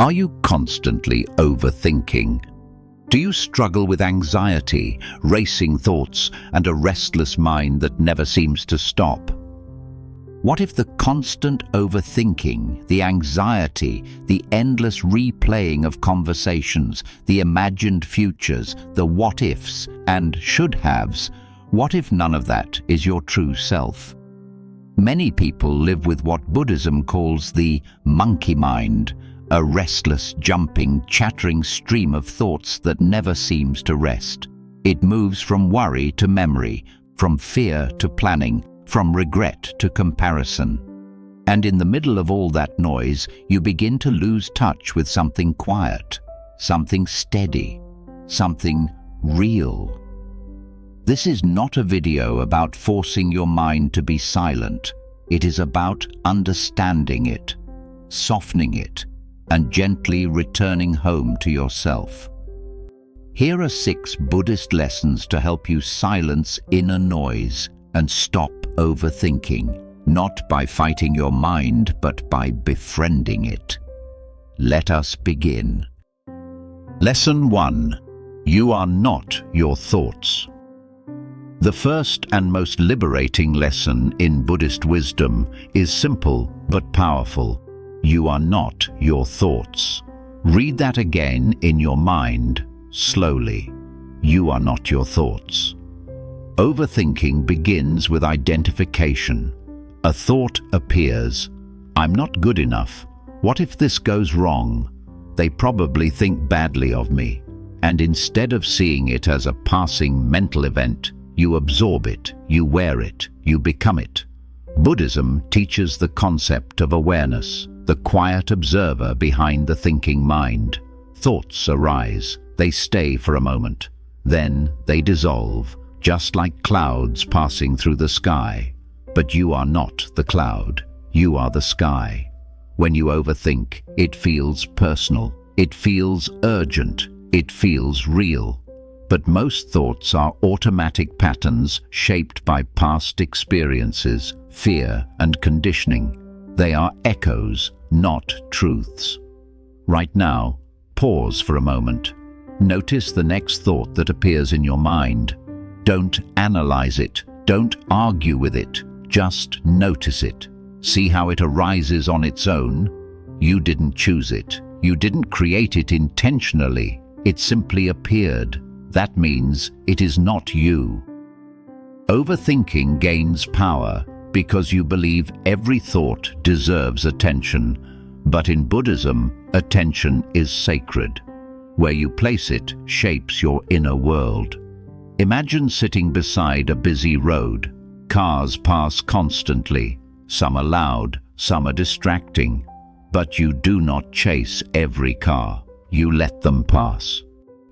Are you constantly overthinking? Do you struggle with anxiety, racing thoughts, and a restless mind that never seems to stop? What if the constant overthinking, the anxiety, the endless replaying of conversations, the imagined futures, the what-ifs and should-haves, what if none of that is your true self? Many people live with what Buddhism calls the monkey mind, a restless, jumping, chattering stream of thoughts that never seems to rest. It moves from worry to memory, from fear to planning, from regret to comparison. And in the middle of all that noise, you begin to lose touch with something quiet, something steady, something real. This is not a video about forcing your mind to be silent. It is about understanding it, softening it, and gently returning home to yourself. Here are 6 Buddhist lessons to help you silence inner noise and stop overthinking, not by fighting your mind, but by befriending it. Let us begin. Lesson 1. You are not your thoughts. The first and most liberating lesson in Buddhist wisdom is simple but powerful. You are not your thoughts. Read that again in your mind, slowly. You are not your thoughts. Overthinking begins with identification. A thought appears. I'm not good enough. What if this goes wrong? They probably think badly of me. And instead of seeing it as a passing mental event, you absorb it, you wear it, you become it. Buddhism teaches the concept of awareness, the quiet observer behind the thinking mind. Thoughts arise, they stay for a moment. Then they dissolve, just like clouds passing through the sky. But you are not the cloud, you are the sky. When you overthink, it feels personal, it feels urgent, it feels real. But most thoughts are automatic patterns shaped by past experiences, fear, and conditioning. They are echoes, not truths. Right now, pause for a moment. Notice the next thought that appears in your mind. Don't analyze it. Don't argue with it. Just notice it. See how it arises on its own. You didn't choose it. You didn't create it intentionally. It simply appeared. That means it is not you. Overthinking gains power because you believe every thought deserves attention. But in Buddhism, attention is sacred. Where you place it shapes your inner world. Imagine sitting beside a busy road. Cars pass constantly. Some are loud, some are distracting. But you do not chase every car. You let them pass.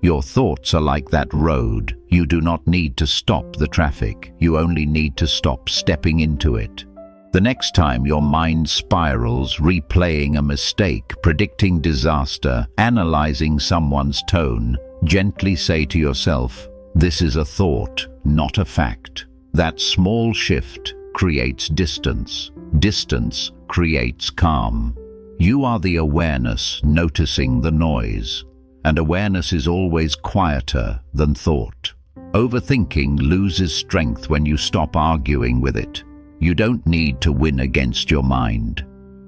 Your thoughts are like that road. You do not need to stop the traffic. You only need to stop stepping into it. The next time your mind spirals, replaying a mistake, predicting disaster, analyzing someone's tone, gently say to yourself, "This is a thought, not a fact." That small shift creates distance. Distance creates calm. You are the awareness noticing the noise. And awareness is always quieter than thought. Overthinking loses strength when you stop arguing with it. You don't need to win against your mind.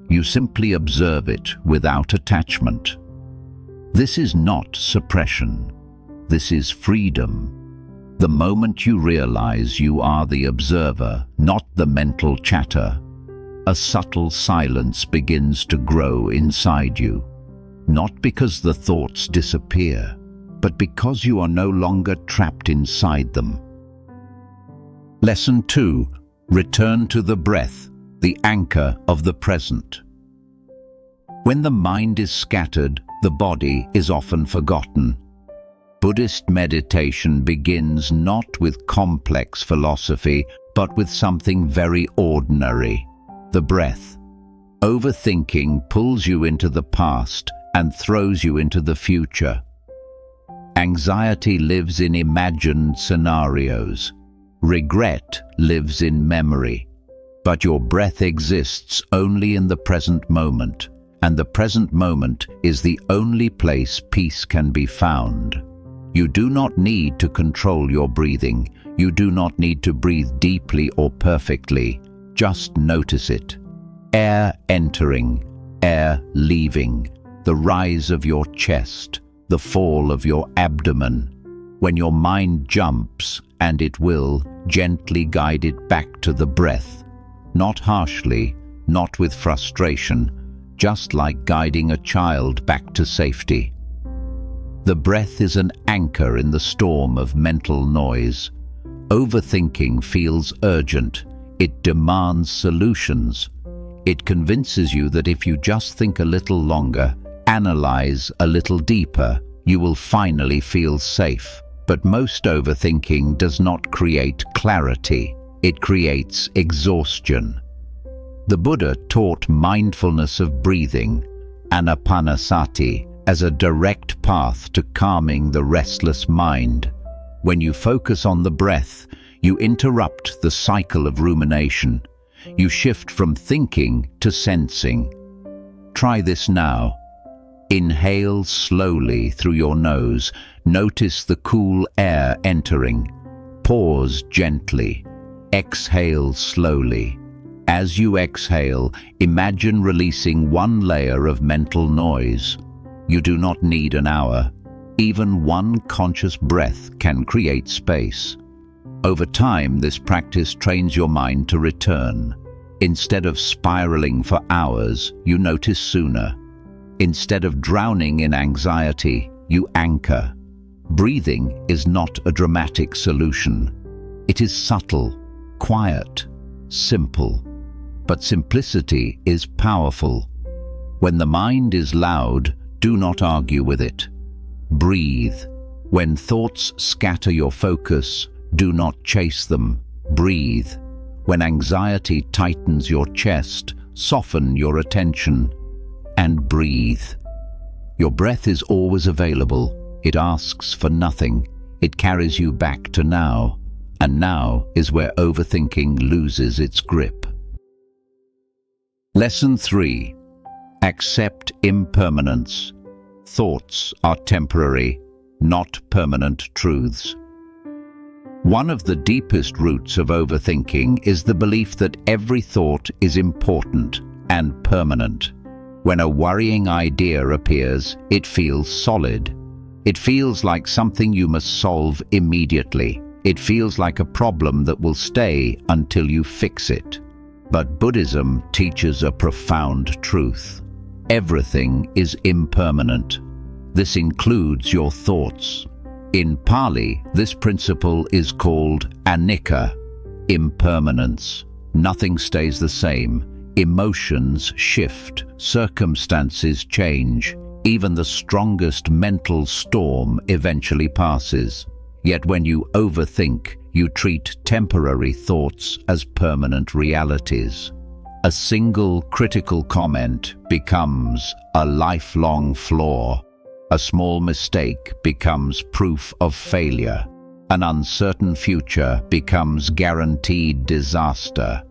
You simply observe it without attachment. This is not suppression. This is freedom. The moment you realize you are the observer, not the mental chatter, a subtle silence begins to grow inside you. Not because the thoughts disappear, but because you are no longer trapped inside them. Lesson 2. Return to the breath, the anchor of the present. When the mind is scattered, the body is often forgotten. Buddhist meditation begins not with complex philosophy, but with something very ordinary, the breath. Overthinking pulls you into the past and throws you into the future. Anxiety lives in imagined scenarios. Regret lives in memory. But your breath exists only in the present moment, and the present moment is the only place peace can be found. You do not need to control your breathing. You do not need to breathe deeply or perfectly. Just notice it. Air entering, air leaving, the rise of your chest, the fall of your abdomen. When your mind jumps, and it will, gently guide it back to the breath. Not harshly, not with frustration, just like guiding a child back to safety. The breath is an anchor in the storm of mental noise. Overthinking feels urgent. It demands solutions. It convinces you that if you just think a little longer, analyze a little deeper, you will finally feel safe. But most overthinking does not create clarity. It creates exhaustion. The Buddha taught mindfulness of breathing, anapanasati, as a direct path to calming the restless mind. When you focus on the breath, you interrupt the cycle of rumination. You shift from thinking to sensing. Try this now. Inhale slowly through your nose. Notice the cool air entering. Pause gently. Exhale slowly. As you exhale, imagine releasing one layer of mental noise. You do not need an hour. Even one conscious breath can create space. Over time, this practice trains your mind to return. Instead of spiraling for hours, you notice sooner. Instead of drowning in anxiety, you anchor. Breathing is not a dramatic solution. It is subtle, quiet, simple. But simplicity is powerful. When the mind is loud, do not argue with it. Breathe. When thoughts scatter your focus, do not chase them. Breathe. When anxiety tightens your chest, soften your attention and breathe. Your breath is always available. It asks for nothing. It carries you back to now. And now is where overthinking loses its grip. Lesson 3. Accept impermanence. Thoughts are temporary, not permanent truths. One of the deepest roots of overthinking is the belief that every thought is important and permanent. When a worrying idea appears, it feels solid. It feels like something you must solve immediately. It feels like a problem that will stay until you fix it. But Buddhism teaches a profound truth. Everything is impermanent. This includes your thoughts. In Pali, this principle is called Anicca, impermanence. Nothing stays the same. Emotions shift, circumstances change. Even the strongest mental storm eventually passes. Yet when you overthink, you treat temporary thoughts as permanent realities. A single critical comment becomes a lifelong flaw. A small mistake becomes proof of failure. An uncertain future becomes guaranteed disaster.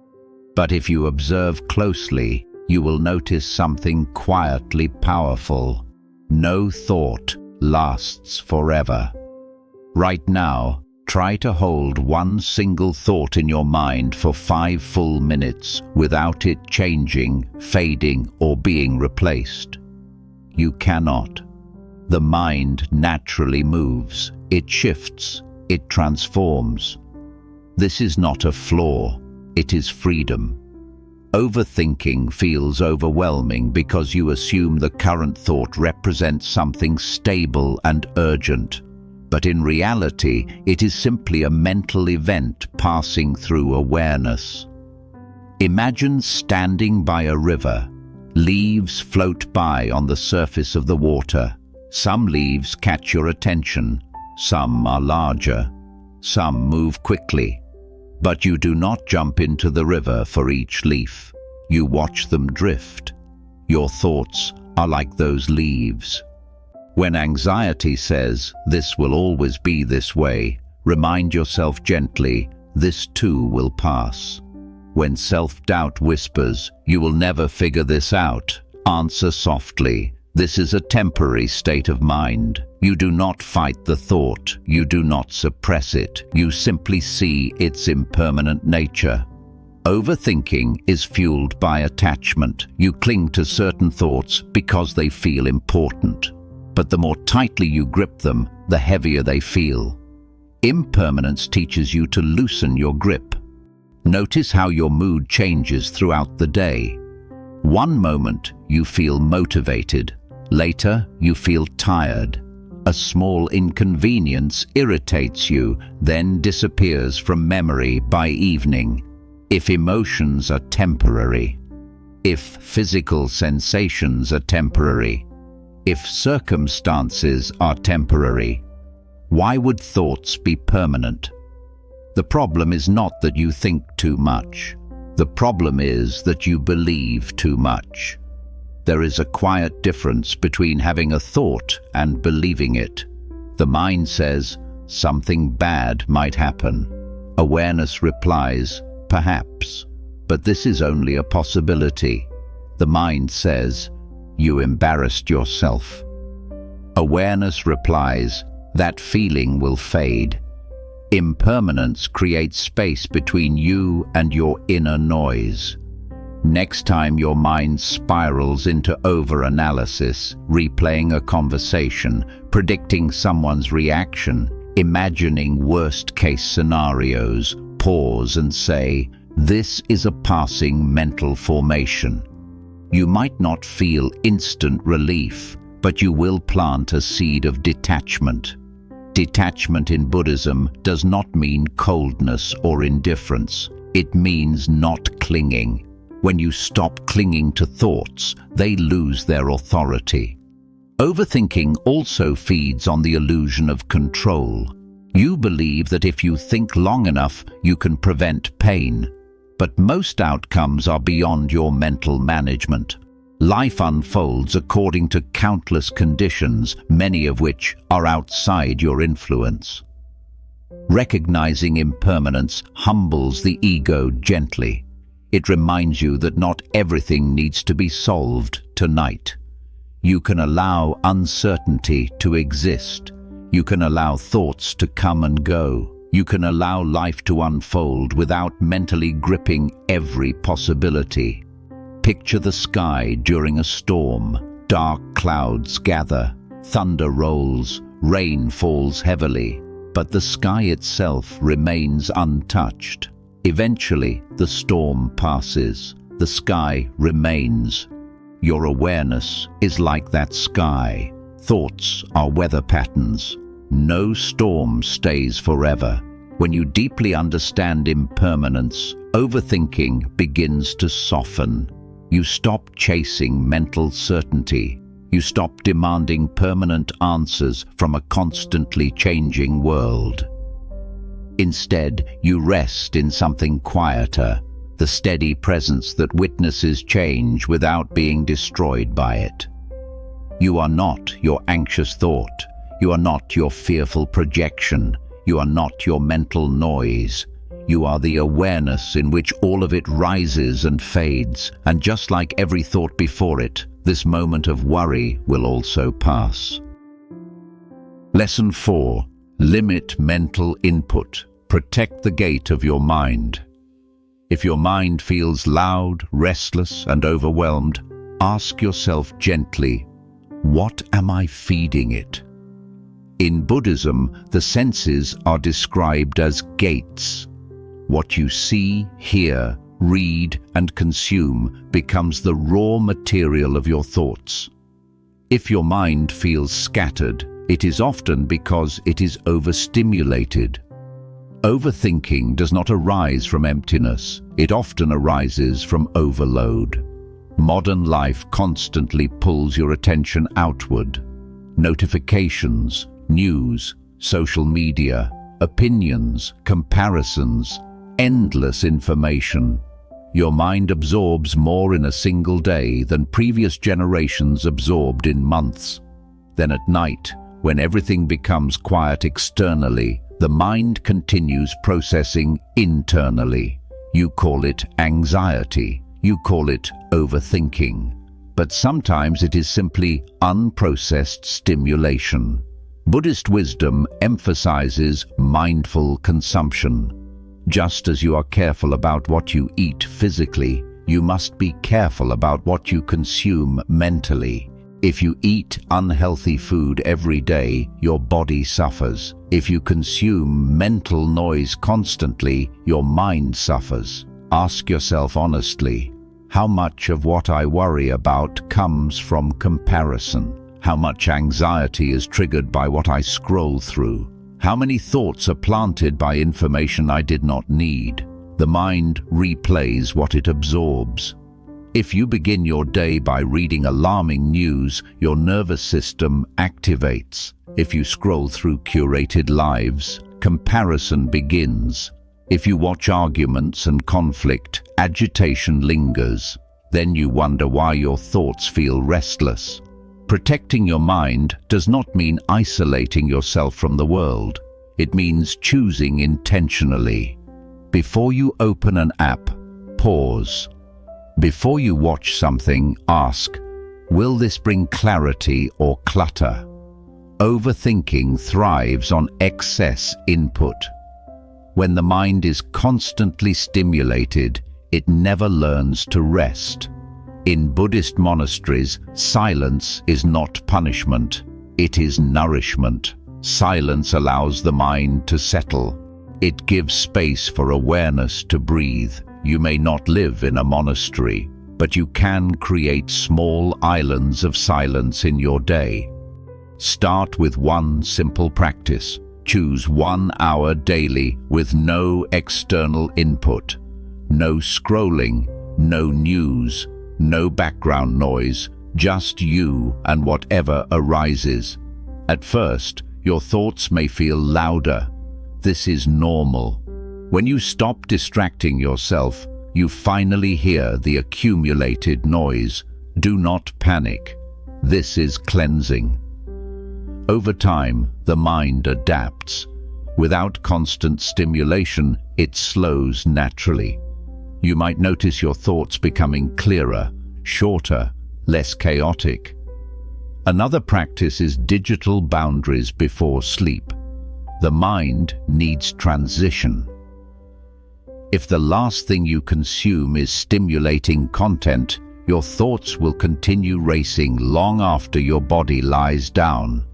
But if you observe closely, you will notice something quietly powerful. No thought lasts forever. Right now, try to hold one single thought in your mind for 5 full minutes without it changing, fading, or being replaced. You cannot. The mind naturally moves. It shifts. It transforms. This is not a flaw. It is freedom. Overthinking feels overwhelming because you assume the current thought represents something stable and urgent. But in reality, it is simply a mental event passing through awareness. Imagine standing by a river. Leaves float by on the surface of the water. Some leaves catch your attention. Some are larger. Some move quickly. But you do not jump into the river for each leaf. You watch them drift. Your thoughts are like those leaves. When anxiety says, "This will always be this way," remind yourself gently, "This too will pass." When self-doubt whispers, "You will never figure this out," Answer softly. This is a temporary state of mind. You do not fight the thought. You do not suppress it. You simply see its impermanent nature. Overthinking is fueled by attachment. You cling to certain thoughts because they feel important. But the more tightly you grip them, the heavier they feel. Impermanence teaches you to loosen your grip. Notice how your mood changes throughout the day. One moment you feel motivated. Later you feel tired. A small inconvenience irritates you, then disappears from memory by evening. If emotions are temporary, if physical sensations are temporary, if circumstances are temporary, why would thoughts be permanent? The problem is not that you think too much. The problem is that you believe too much. There is a quiet difference between having a thought and believing it. The mind says, something bad might happen. Awareness replies, perhaps, but this is only a possibility. The mind says, you embarrassed yourself. Awareness replies, that feeling will fade. Impermanence creates space between you and your inner noise. Next time your mind spirals into over-analysis, replaying a conversation, predicting someone's reaction, imagining worst-case scenarios, pause and say, this is a passing mental formation. You might not feel instant relief, but you will plant a seed of detachment. Detachment in Buddhism does not mean coldness or indifference. It means not clinging. When you stop clinging to thoughts, they lose their authority. Overthinking also feeds on the illusion of control. You believe that if you think long enough, you can prevent pain. But most outcomes are beyond your mental management. Life unfolds according to countless conditions, many of which are outside your influence. Recognizing impermanence humbles the ego gently. It reminds you that not everything needs to be solved tonight. You can allow uncertainty to exist. You can allow thoughts to come and go. You can allow life to unfold without mentally gripping every possibility. Picture the sky during a storm. Dark clouds gather, thunder rolls, rain falls heavily, but the sky itself remains untouched. Eventually, the storm passes. The sky remains. Your awareness is like that sky. Thoughts are weather patterns. No storm stays forever. When you deeply understand impermanence, overthinking begins to soften. You stop chasing mental certainty. You stop demanding permanent answers from a constantly changing world. Instead, you rest in something quieter, the steady presence that witnesses change without being destroyed by it. You are not your anxious thought. You are not your fearful projection. You are not your mental noise. You are the awareness in which all of it rises and fades, and just like every thought before it, this moment of worry will also pass. Lesson 4. Limit mental input. Protect the gate of your mind. If your mind feels loud, restless, and overwhelmed, ask yourself gently, what am I feeding it? In Buddhism, the senses are described as gates. What you see, hear, read, and consume becomes the raw material of your thoughts. If your mind feels scattered, it is often because it is overstimulated. Overthinking does not arise from emptiness. It often arises from overload. Modern life constantly pulls your attention outward. Notifications, news, social media, opinions, comparisons, endless information. Your mind absorbs more in a single day than previous generations absorbed in months. Then at night, when everything becomes quiet externally, the mind continues processing internally. You call it anxiety. You call it overthinking. but sometimes it is simply unprocessed stimulation. Buddhist wisdom emphasizes mindful consumption. Just as you are careful about what you eat physically, you must be careful about what you consume mentally. If you eat unhealthy food every day, your body suffers. If you consume mental noise constantly, your mind suffers. Ask yourself honestly, how much of what I worry about comes from comparison? How much anxiety is triggered by what I scroll through? How many thoughts are planted by information I did not need? The mind replays what it absorbs. If you begin your day by reading alarming news, your nervous system activates. If you scroll through curated lives, comparison begins. If you watch arguments and conflict, agitation lingers. Then you wonder why your thoughts feel restless. Protecting your mind does not mean isolating yourself from the world. It means choosing intentionally. Before you open an app, pause. Before you watch something, ask, will this bring clarity or clutter? Overthinking thrives on excess input. When the mind is constantly stimulated, it never learns to rest. In Buddhist monasteries, silence is not punishment, it is nourishment. Silence allows the mind to settle. It gives space for awareness to breathe. You may not live in a monastery, but you can create small islands of silence in your day. Start with one simple practice. Choose 1 hour daily with no external input. No scrolling, no news, no background noise, just you and whatever arises. At first, your thoughts may feel louder. This is normal. When you stop distracting yourself, you finally hear the accumulated noise. Do not panic. This is cleansing. Over time, the mind adapts. Without constant stimulation, it slows naturally. You might notice your thoughts becoming clearer, shorter, less chaotic. Another practice is digital boundaries before sleep. The mind needs transition. If the last thing you consume is stimulating content, your thoughts will continue racing long after your body lies down.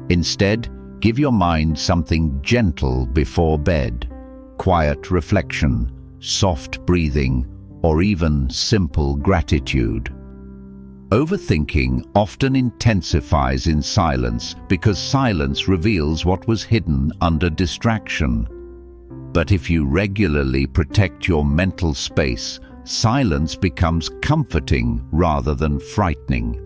Instead, give your mind something gentle before bed. Quiet reflection, soft breathing, or even simple gratitude. Overthinking often intensifies in silence because silence reveals what was hidden under distraction. But if you regularly protect your mental space, silence becomes comforting rather than frightening.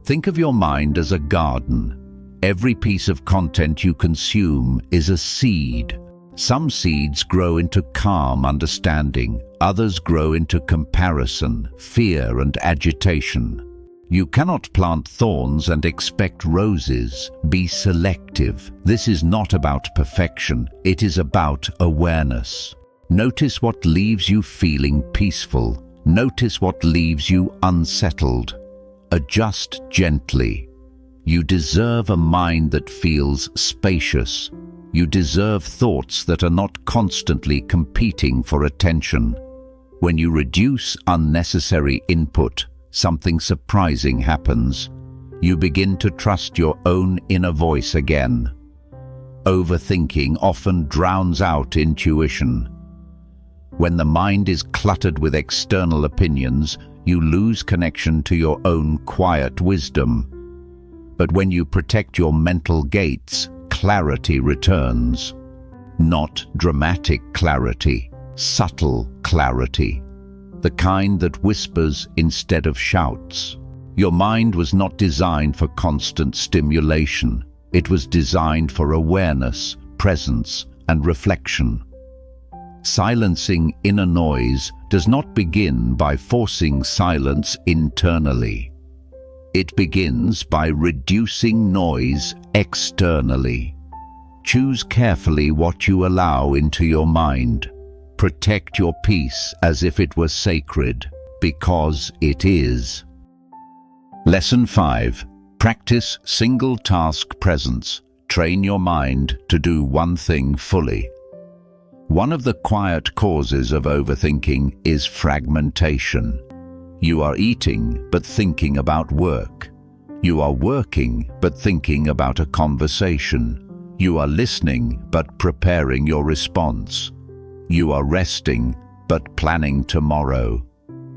Think of your mind as a garden. Every piece of content you consume is a seed. Some seeds grow into calm understanding, others grow into comparison, fear, and agitation. You cannot plant thorns and expect roses. Be selective. This is not about perfection, it is about awareness. Notice what leaves you feeling peaceful. Notice what leaves you unsettled. Adjust gently. You deserve a mind that feels spacious. You deserve thoughts that are not constantly competing for attention. When you reduce unnecessary input, something surprising happens. You begin to trust your own inner voice again. Overthinking often drowns out intuition. When the mind is cluttered with external opinions, you lose connection to your own quiet wisdom. But when you protect your mental gates, clarity returns. Not dramatic clarity, subtle clarity. The kind that whispers instead of shouts. Your mind was not designed for constant stimulation. It was designed for awareness, presence, and reflection. Silencing inner noise does not begin by forcing silence internally. It begins by reducing noise externally. Choose carefully what you allow into your mind. Protect your peace as if it were sacred. because it is. Lesson 5. Practice single task presence. Train your mind to do one thing fully. One of the quiet causes of overthinking is fragmentation. You are eating but thinking about work. You are working but thinking about a conversation. You are listening but preparing your response. You are resting but planning tomorrow.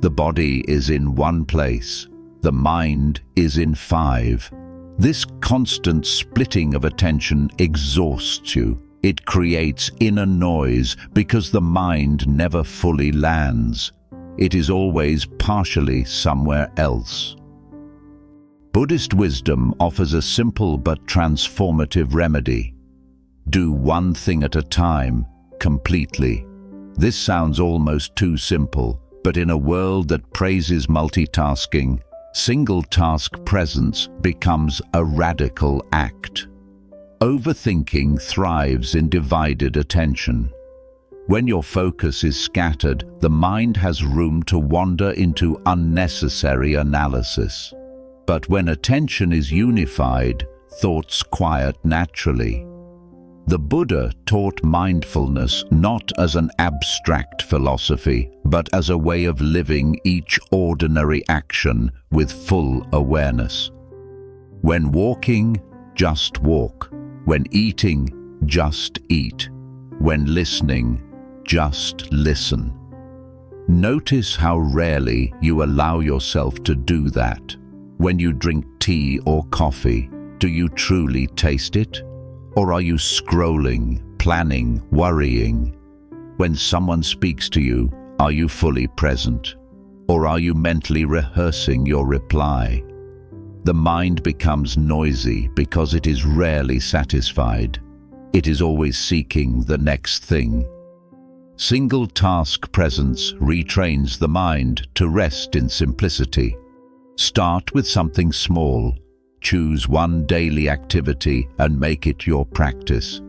The body is in one place. The mind is in 5. This constant splitting of attention exhausts you. It creates inner noise because the mind never fully lands. It is always partially somewhere else. Buddhist wisdom offers a simple but transformative remedy. Do one thing at a time, completely. This sounds almost too simple, but in a world that praises multitasking, single-task presence becomes a radical act. Overthinking thrives in divided attention. When your focus is scattered, the mind has room to wander into unnecessary analysis. But when attention is unified, thoughts quiet naturally. The Buddha taught mindfulness not as an abstract philosophy, but as a way of living each ordinary action with full awareness. When walking, just walk. When eating, just eat. When listening, just listen. Notice how rarely you allow yourself to do that. When you drink tea or coffee, do you truly taste it? Or are you scrolling, planning, worrying? When someone speaks to you, are you fully present? Or are you mentally rehearsing your reply? The mind becomes noisy because it is rarely satisfied. It is always seeking the next thing. Single-task presence retrains the mind to rest in simplicity. Start with something small. Choose one daily activity and make it your practice.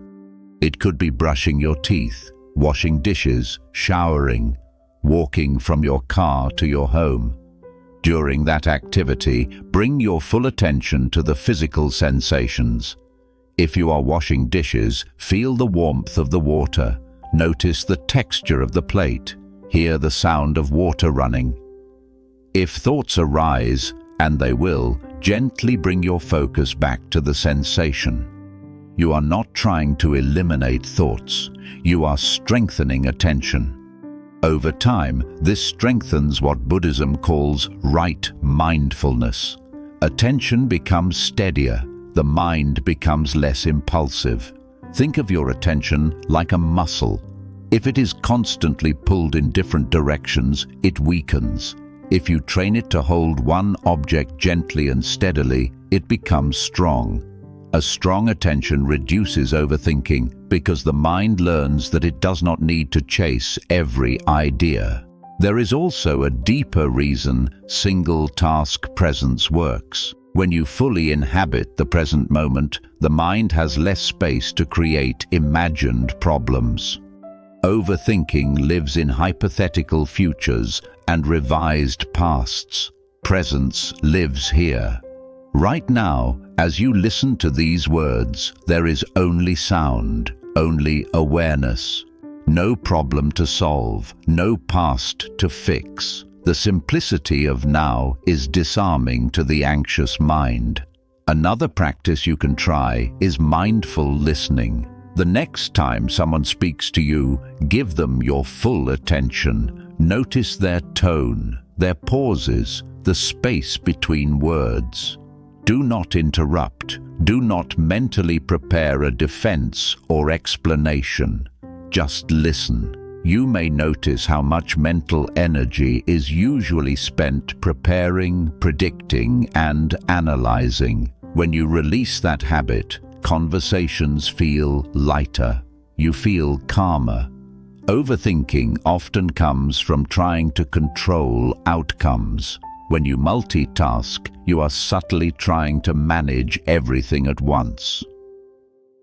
It could be brushing your teeth, washing dishes, showering, walking from your car to your home. During that activity, bring your full attention to the physical sensations. If you are washing dishes, feel the warmth of the water. Notice the texture of the plate. Hear the sound of water running. If thoughts arise, and they will, gently bring your focus back to the sensation. You are not trying to eliminate thoughts. You are strengthening attention. Over time, this strengthens what Buddhism calls right mindfulness. Attention becomes steadier. The mind becomes less impulsive. Think of your attention like a muscle. If it is constantly pulled in different directions, it weakens. If you train it to hold one object gently and steadily, it becomes strong. A strong attention reduces overthinking because the mind learns that it does not need to chase every idea. There is also a deeper reason single-task presence works. When you fully inhabit the present moment, the mind has less space to create imagined problems. Overthinking lives in hypothetical futures and revised pasts. Presence lives here. Right now, as you listen to these words, there is only sound, only awareness. No problem to solve, no past to fix. The simplicity of now is disarming to the anxious mind. Another practice you can try is mindful listening. The next time someone speaks to you, give them your full attention. Notice their tone, their pauses, the space between words. Do not interrupt. Do not mentally prepare a defense or explanation. Just listen. You may notice how much mental energy is usually spent preparing, predicting, and analyzing. When you release that habit, conversations feel lighter. You feel calmer. Overthinking often comes from trying to control outcomes. When you multitask, you are subtly trying to manage everything at once.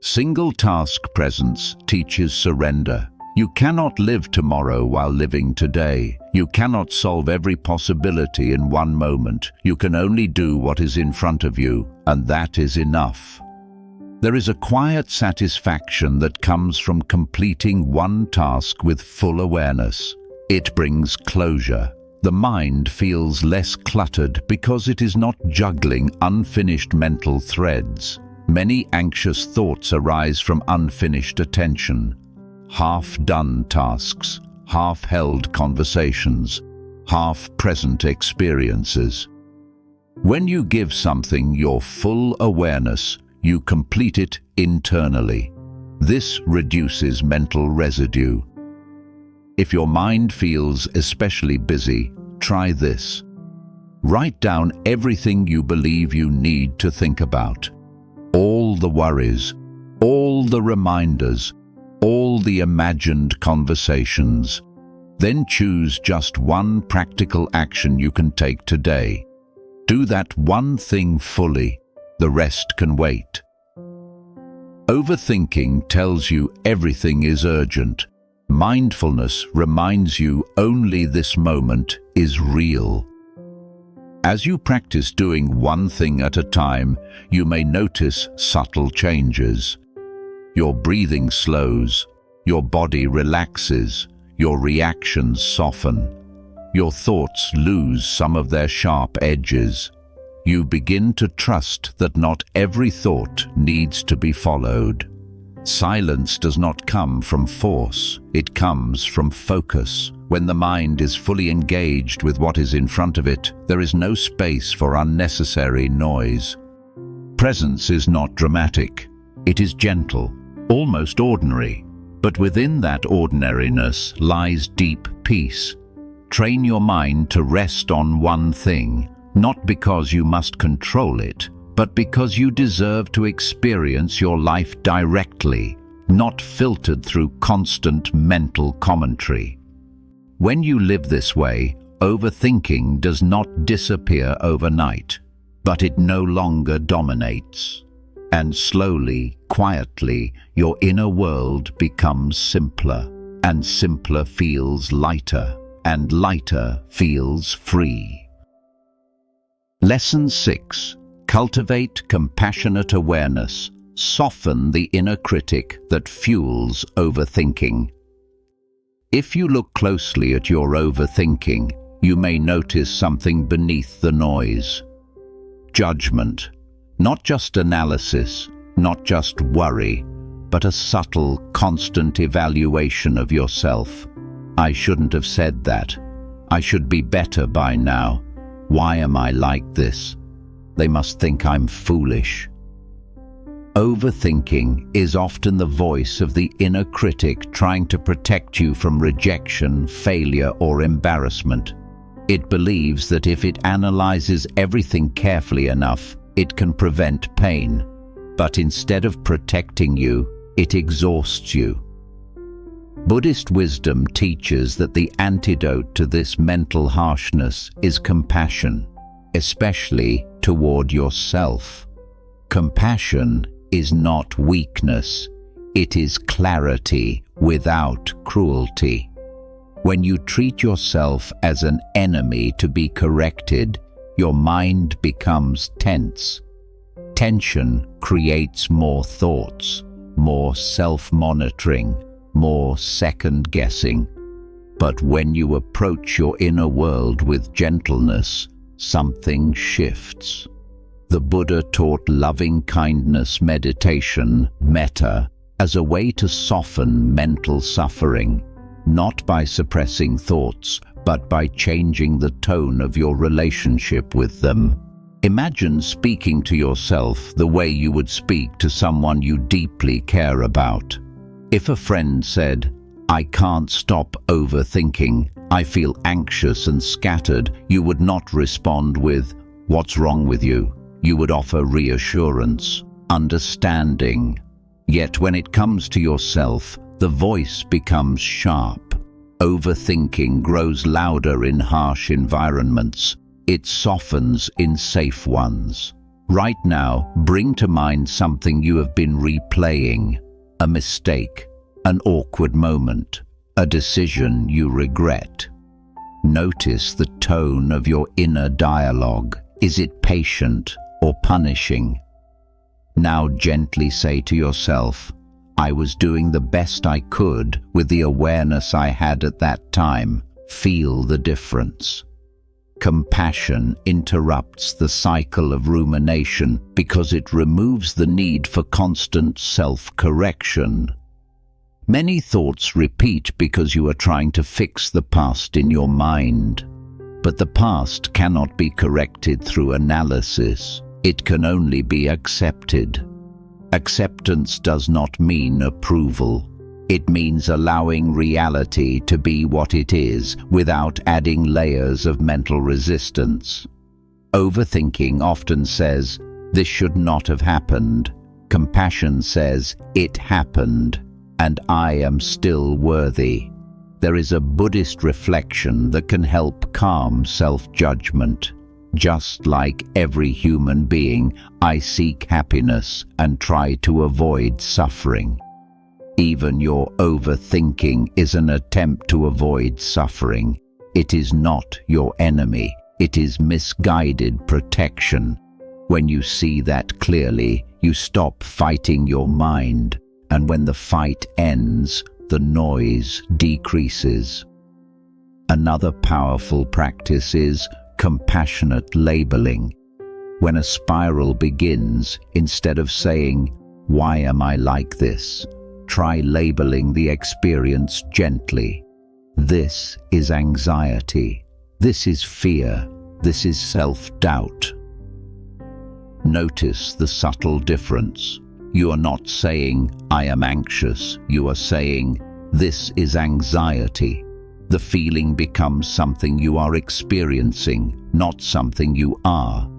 Single-task presence teaches surrender. You cannot live tomorrow while living today. You cannot solve every possibility in one moment. You can only do what is in front of you, and that is enough. There is a quiet satisfaction that comes from completing one task with full awareness. It brings closure. The mind feels less cluttered because it is not juggling unfinished mental threads. Many anxious thoughts arise from unfinished attention. Half-done tasks, half-held conversations, half-present experiences. When you give something your full awareness, you complete it internally. This reduces mental residue. If your mind feels especially busy, try this. Write down everything you believe you need to think about. All the worries, all the reminders, all the imagined conversations. Then choose just one practical action you can take today. Do that one thing fully. The rest can wait. Overthinking tells you everything is urgent. Mindfulness reminds you only this moment is real. As you practice doing one thing at a time, you may notice subtle changes. Your breathing slows, your body relaxes, your reactions soften. Your thoughts lose some of their sharp edges. You begin to trust that not every thought needs to be followed. Silence does not come from force, it comes from focus. When the mind is fully engaged with what is in front of it, there is no space for unnecessary noise. Presence is not dramatic. It is gentle, almost ordinary. But within that ordinariness lies deep peace. Train your mind to rest on one thing, not because you must control it, but because you deserve to experience your life directly, not filtered through constant mental commentary. When you live this way, overthinking does not disappear overnight, but it no longer dominates. And slowly, quietly, your inner world becomes simpler, and simpler feels lighter, and lighter feels free. Lesson 6. Cultivate compassionate awareness. Soften the inner critic that fuels overthinking. If you look closely at your overthinking, you may notice something beneath the noise. Judgment. Not just analysis, not just worry, but a subtle, constant evaluation of yourself. I shouldn't have said that. I should be better by now. Why am I like this? They must think I'm foolish. Overthinking is often the voice of the inner critic trying to protect you from rejection, failure, or embarrassment. It believes that if it analyzes everything carefully enough, it can prevent pain. But instead of protecting you, it exhausts you. Buddhist wisdom teaches that the antidote to this mental harshness is compassion, especially toward yourself. Compassion is not weakness, it is clarity without cruelty. When you treat yourself as an enemy to be corrected, your mind becomes tense. Tension creates more thoughts, more self-monitoring, more second-guessing. But when you approach your inner world with gentleness, something shifts. The Buddha taught loving-kindness meditation, Metta, as a way to soften mental suffering, not by suppressing thoughts, but by changing the tone of your relationship with them. Imagine speaking to yourself the way you would speak to someone you deeply care about. If a friend said, "I can't stop overthinking, I feel anxious and scattered," you would not respond with, "What's wrong with you?" You would offer reassurance, understanding. Yet when it comes to yourself, the voice becomes sharp. Overthinking grows louder in harsh environments. It softens in safe ones. Right now, bring to mind something you have been replaying. A mistake, an awkward moment, A decision you regret. Notice the tone of your inner dialogue. Is it patient or punishing? Now gently say to yourself, I was doing the best I could with the awareness I had at that time. Feel the difference. Compassion interrupts the cycle of rumination because it removes the need for constant self-correction. Many thoughts repeat because you are trying to fix the past in your mind. But the past cannot be corrected through analysis. It can only be accepted. Acceptance does not mean approval. It means allowing reality to be what it is without adding layers of mental resistance. Overthinking often says, this should not have happened. Compassion says, it happened, and I am still worthy. There is a Buddhist reflection that can help calm self-judgment. Just like every human being, I seek happiness and try to avoid suffering. Even your overthinking is an attempt to avoid suffering. It is not your enemy. It is misguided protection. When you see that clearly, you stop fighting your mind, and when the fight ends, the noise decreases. Another powerful practice is compassionate labeling. When a spiral begins, instead of saying, "Why am I like this?" try labeling the experience gently. This is anxiety. This is fear. This is self-doubt. Notice the subtle difference. You are not saying, "I am anxious." You are saying, "This is anxiety." The feeling becomes something you are experiencing, not something you are.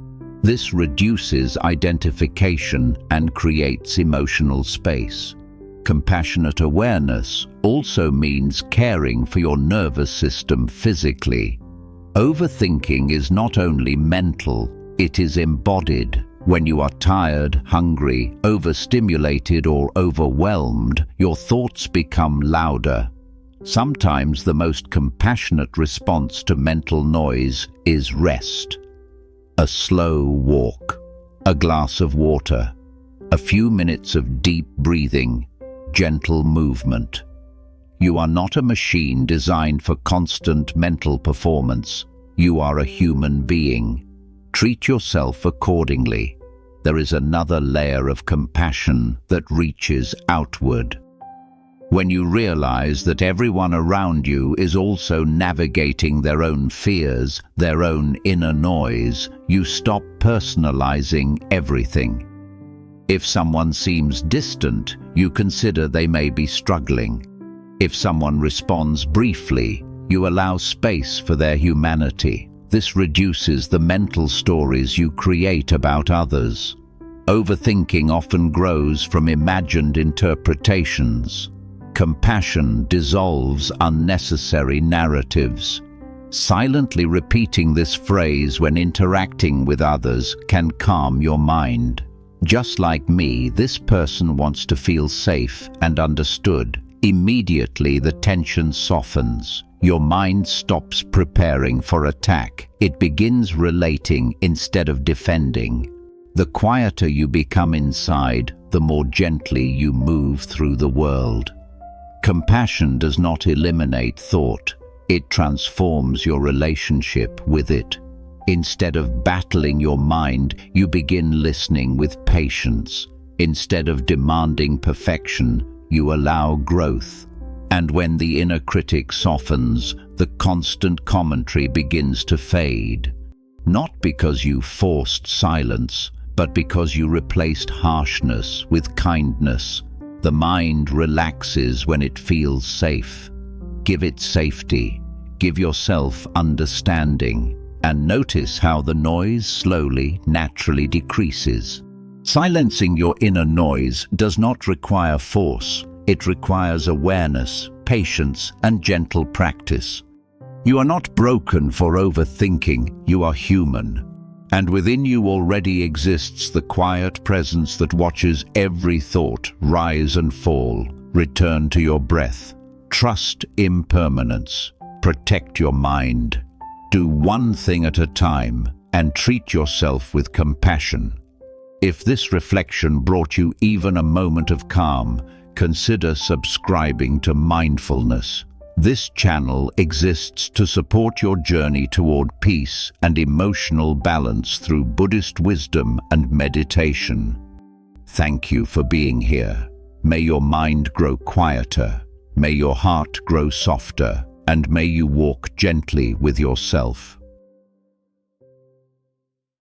This reduces identification and creates emotional space. Compassionate awareness also means caring for your nervous system physically. Overthinking is not only mental, it is embodied. When you are tired, hungry, overstimulated, or overwhelmed, your thoughts become louder. Sometimes the most compassionate response to mental noise is rest. A slow walk, a glass of water, a few minutes of deep breathing, gentle movement. You are not a machine designed for constant mental performance. You are a human being. Treat yourself accordingly. There is another layer of compassion that reaches outward. When you realize that everyone around you is also navigating their own fears, their own inner noise, you stop personalizing everything. If someone seems distant, you consider they may be struggling. If someone responds briefly, you allow space for their humanity. This reduces the mental stories you create about others. Overthinking often grows from imagined interpretations. Compassion dissolves unnecessary narratives. Silently repeating this phrase when interacting with others can calm your mind. Just like me, this person wants to feel safe and understood. Immediately the tension softens. Your mind stops preparing for attack. It begins relating instead of defending. The quieter you become inside, the more gently you move through the world. Compassion does not eliminate thought. It transforms your relationship with it. Instead of battling your mind, you begin listening with patience. Instead of demanding perfection, you allow growth. And when the inner critic softens, the constant commentary begins to fade. Not because you forced silence, but because you replaced harshness with kindness. The mind relaxes when it feels safe. Give it safety. Give yourself understanding. And notice how the noise slowly, naturally decreases. Silencing your inner noise does not require force. It requires awareness, patience, and gentle practice. You are not broken for overthinking. You are human. And within you already exists the quiet presence that watches every thought rise and fall. Return to your breath. Trust impermanence. Protect your mind. Do one thing at a time and treat yourself with compassion. If this reflection brought you even a moment of calm, consider subscribing to Mindfulness. This channel exists to support your journey toward peace and emotional balance through Buddhist wisdom and meditation. Thank you for being here. May your mind grow quieter, may your heart grow softer, and may you walk gently with yourself.